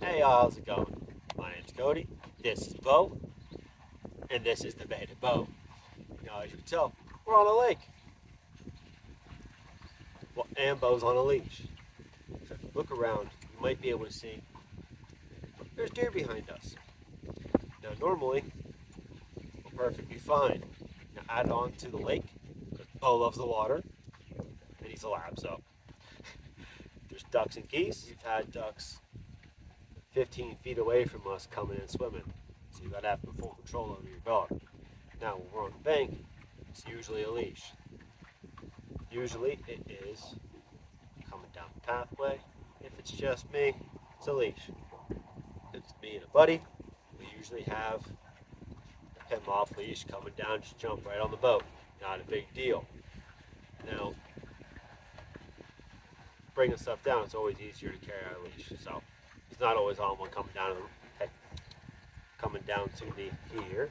Hey, how's it going? My name's Cody. This is Bo, and this is Debated Bo. Now, as you can tell, we're on a lake. Well, and Bo's on a leash. So if you look around, you might be able to see there's deer behind us. Now, normally, we're perfectly fine. Now, add on to the lake, because Bo loves the water, and he's a lab, so there's ducks and geese. We've had ducks 15 feet away from us coming and swimming. So you gotta have full control over your dog. Now, when we're on the bank, it's usually a leash. Usually it is coming down the pathway. If it's just me, it's a leash. If it's me and a buddy, we usually have him off leash coming down, just jump right on the boat. Not a big deal. Now, bringing stuff down, it's always easier to carry our leash. So he's not always on one coming down to the, hey, coming down to the here,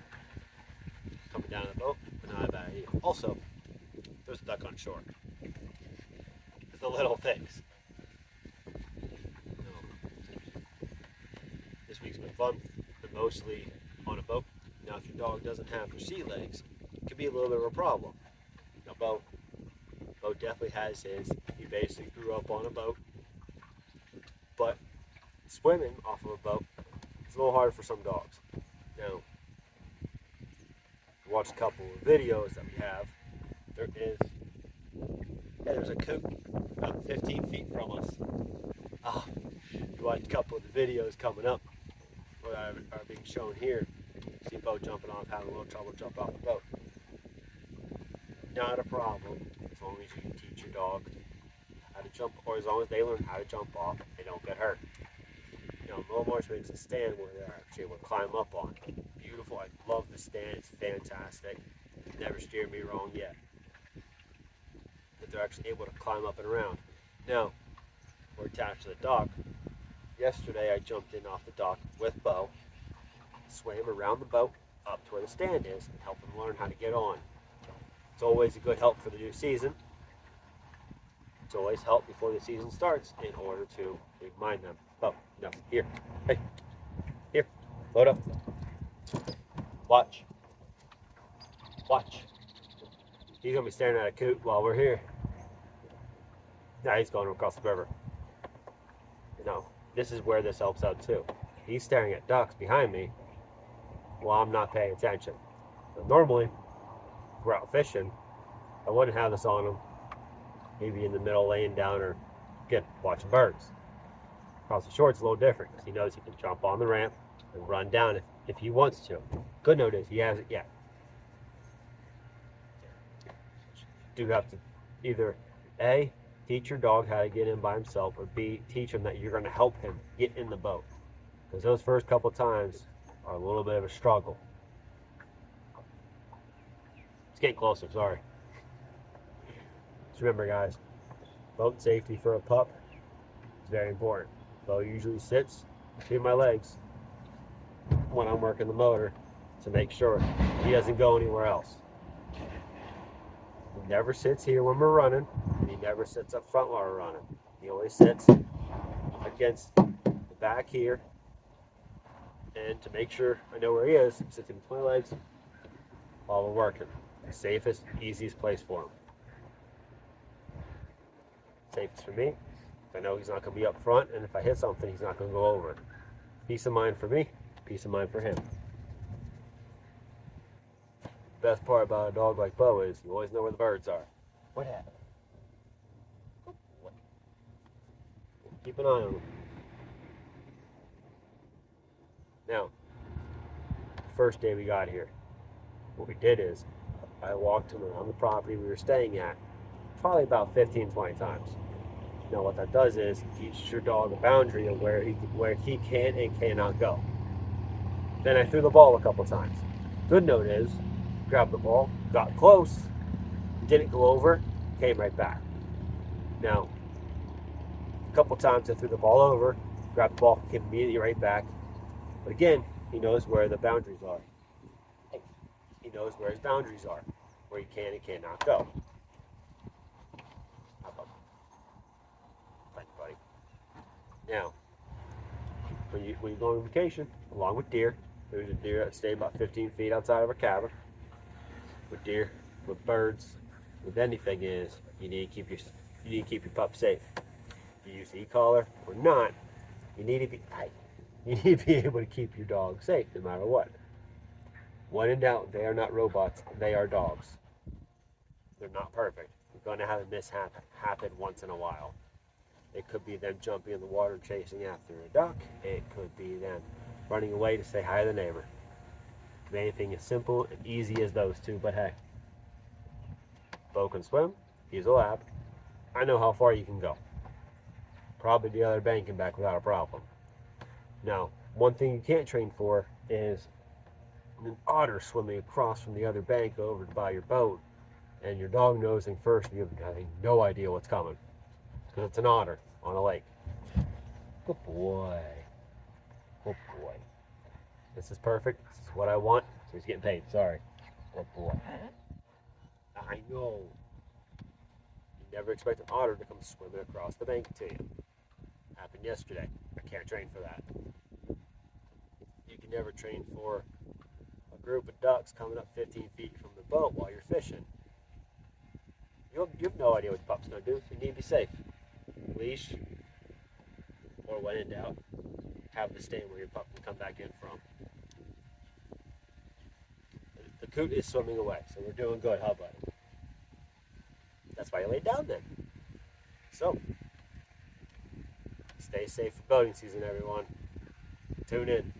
coming down to the boat, but not about here. Also, there's a duck on shore. It's the little things. This week's been fun, and mostly on a boat. Now, if your dog doesn't have their sea legs, it could be a little bit of a problem. Now, Bo definitely has his. He basically grew up on a boat, but swimming off of a boat is a little hard for some dogs. Now, watch a couple of videos that we have. There's a coot about 15 feet from us. You watch a couple of the videos coming up that are being shown here. See Bo jumping off, having a little trouble jumping off the boat. Not a problem as long as you teach your dog how to jump, or as long as they learn how to jump off, they don't get hurt. You know, Mill Marsh makes a stand where they're actually able to climb up on. Beautiful. I love the stand. It's fantastic. Never steered me wrong yet. That they're actually able to climb up and around. Now, we're attached to the dock. Yesterday, I jumped in off the dock with Bo, swam around the boat up to where the stand is, and helped them learn how to get on. It's always a good help for the new season. It's always help before the season starts in order to remind them. Oh, no, here. Hey, here. Load up. Watch. Watch. He's going to be staring at a coot while we're here. Now he's going across the river. You know, this is where this helps out too. He's staring at ducks behind me while I'm not paying attention. So normally, if we're out fishing, I wouldn't have this on him. Maybe in the middle laying down or again, watching birds. Across the shore, it's a little different because he knows he can jump on the ramp and run down if he wants to. Good note is he hasn't yet. You do have to either A, teach your dog how to get in by himself, or B, teach him that you're going to help him get in the boat. Because those first couple times are a little bit of a struggle. It's getting closer, sorry. Just remember, guys, boat safety for a pup is very important. Bo usually sits between my legs when I'm working the motor to make sure he doesn't go anywhere else. He never sits here when we're running, and he never sits up front while we're running. He always sits against the back here, and to make sure I know where he is, he sits in between my legs while we're working. The safest, easiest place for him. Safest for me. I know he's not going to be up front, and if I hit something, he's not going to go over it. Peace of mind for me, peace of mind for him. Best part about a dog like Bo is you always know where the birds are. What happened? Keep an eye on them. Now, the first day we got here, what we did is I walked him around the property we were staying at probably about 15, 20 times. Now what that does is teach your dog a boundary of where he can and cannot go. Then I threw the ball a couple times. Good note is, grabbed the ball, got close, didn't go over, came right back. Now, a couple times I threw the ball over, grabbed the ball, came immediately right back. But again, he knows where the boundaries are. He knows where his boundaries are, where he can and cannot go. Thank you, buddy. Now, when you go on vacation, along with deer. There's a deer that stay about 15 feet outside of our cabin. With deer, with birds, with anything is you need to keep your pup safe. If you use the e-collar or not, you need to be able to keep your dog safe no matter what. When in doubt, they are not robots, they are dogs. They're not perfect. You're going to have a mishap happen once in a while. It could be them jumping in the water and chasing after a duck. It could be them running away to say hi to the neighbor. It could be anything as simple and easy as those two, but hey. Bo can swim, he's a lab. I know how far you can go. Probably the other bank and back without a problem. Now, one thing you can't train for is an otter swimming across from the other bank over to buy your boat, and your dog nosing first, and you have no idea what's coming. Because it's an otter on a lake. Good boy. Good boy. This is perfect. This is what I want. So he's getting paid. Sorry. Good boy. I know. You never expect an otter to come swimming across the bank to you. Happened yesterday. I can't train for that. You can never train for a group of ducks coming up 15 feet from the boat while you're fishing. You have no idea what the pup's going to do. You need to be safe. Leash, or when in doubt, have the stand where your pup can come back in from. The coot is swimming away, so we're doing good, huh, buddy? That's why you laid down then. So, stay safe for boating season, everyone. Tune in.